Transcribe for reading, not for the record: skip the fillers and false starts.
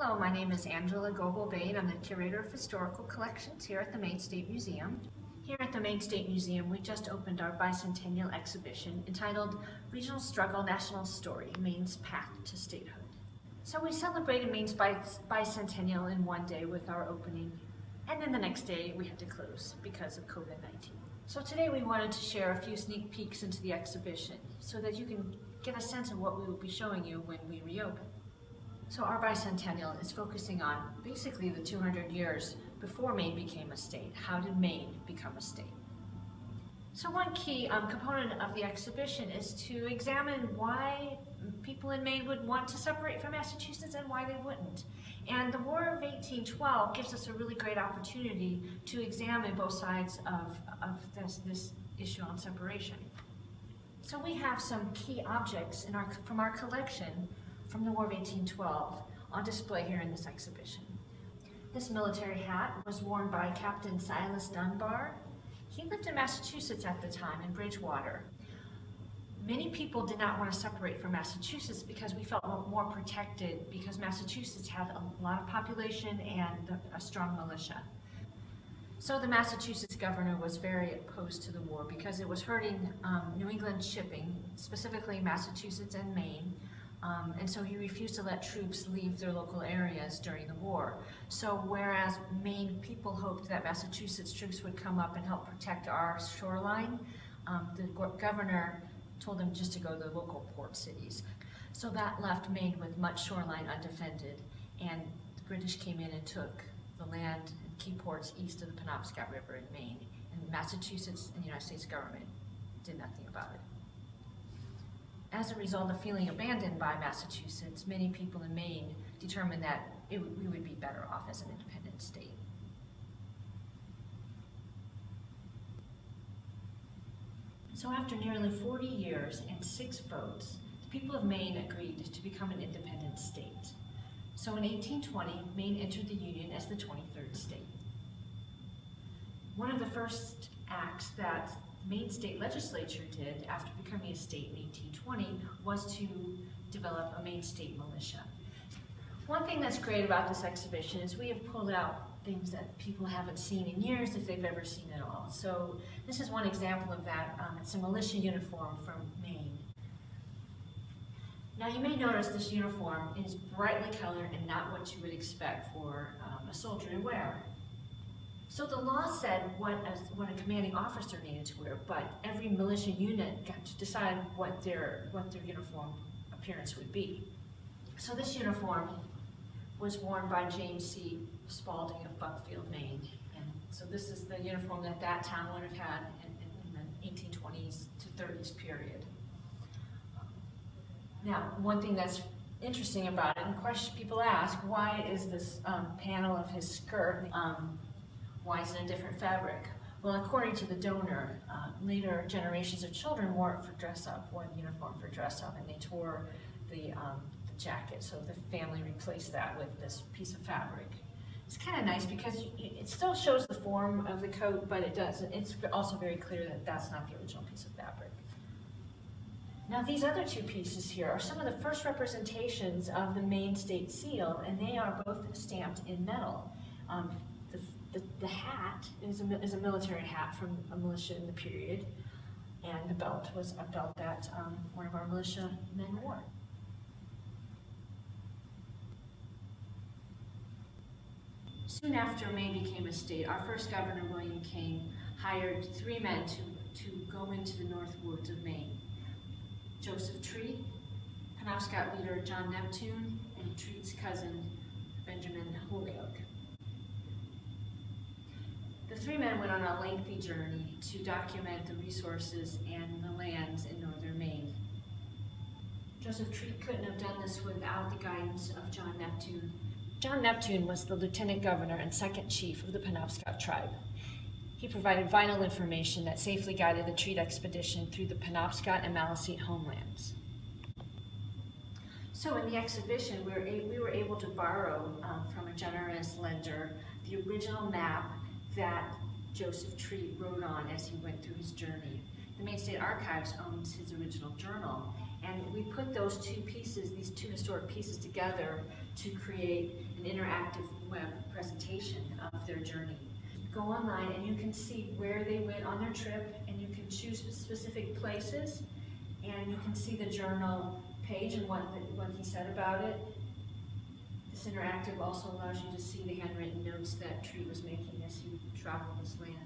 Hello, my name is Angela Goebel-Bain. I'm the Curator of Historical Collections here at the Maine State Museum. Here at the Maine State Museum, we just opened our bicentennial exhibition entitled Regional Struggle, National Story, Maine's Path to Statehood. So we celebrated Maine's bicentennial in one day with our opening, and then the next day we had to close because of COVID-19. So today we wanted to share a few sneak peeks into the exhibition so that you can get a sense of what we will be showing you when we reopen. So our bicentennial is focusing on basically the 200 years before Maine became a state. How did Maine become a state? So one key component of the exhibition is to examine why people in Maine would want to separate from Massachusetts and why they wouldn't. And the War of 1812 gives us a really great opportunity to examine both sides of this issue on separation. So we have some key objects from our collection from the War of 1812 on display here in this exhibition. This military hat was worn by Captain Silas Dunbar. He lived in Massachusetts at the time, in Bridgewater. Many people did not want to separate from Massachusetts because we felt more protected because Massachusetts had a lot of population and a strong militia. So the Massachusetts governor was very opposed to the war because it was hurting New England shipping, specifically Massachusetts and Maine. And so he refused to let troops leave their local areas during the war. So whereas Maine people hoped that Massachusetts troops would come up and help protect our shoreline, the governor told them just to go to the local port cities. So that left Maine with much shoreline undefended, and the British came in and took the land and key ports east of the Penobscot River in Maine, and Massachusetts and the United States government did nothing about it. As a result of feeling abandoned by Massachusetts, many people in Maine determined that we would be better off as an independent state. So after nearly 40 years and 6 votes, the people of Maine agreed to become an independent state. So in 1820, Maine entered the Union as the 23rd state. One of the first acts that Maine State Legislature did after becoming a state in 1820 was to develop a Maine State Militia. One thing that's great about this exhibition is we have pulled out things that people haven't seen in years, if they've ever seen at all. So this is one example of that. It's a militia uniform from Maine. Now you may notice this uniform is brightly colored and not what you would expect for a soldier to wear. So the law said what a commanding officer needed to wear, but every militia unit got to decide what their uniform appearance would be. So this uniform was worn by James C. Spalding of Buckfield, Maine. And so this is the uniform that that town would have had in the 1820s to 30s period. Now, one thing that's interesting about it, and people ask, why is this panel of his skirt, why is it a different fabric? Well, according to the donor, later generations of children wore it for dress up, wore the uniform for dress up, and they tore the jacket, so the family replaced that with this piece of fabric. It's kind of nice because it still shows the form of the coat, but it's also very clear that that's not the original piece of fabric. Now these other two pieces here are some of the first representations of the Maine State Seal, and they are both stamped in metal. The hat is a military hat from a militia in the period, and the belt was a belt that one of our militia men wore. Soon after Maine became a state, our first governor, William King, hired 3 men to go into the north woods of Maine. Joseph Treat, Penobscot leader John Neptune, and Treat's cousin, Benjamin Holyoke. The 3 men went on a lengthy journey to document the resources and the lands in northern Maine. Joseph Treat couldn't have done this without the guidance of John Neptune. John Neptune was the lieutenant governor and second chief of the Penobscot tribe. He provided vital information that safely guided the Treat expedition through the Penobscot and Maliseet homelands. So in the exhibition, we were able to borrow from a generous lender the original map that Joseph Treat wrote on as he went through his journey. The Maine State Archives owns his original journal, And we put those two pieces, these two historic pieces together to create an interactive web presentation of their journey. Go online and you can see where they went on their trip, and you can choose specific places, and you can see the journal page and what he said about it. This interactive also allows you to see the handwritten notes that Tree was making as he traveled this land.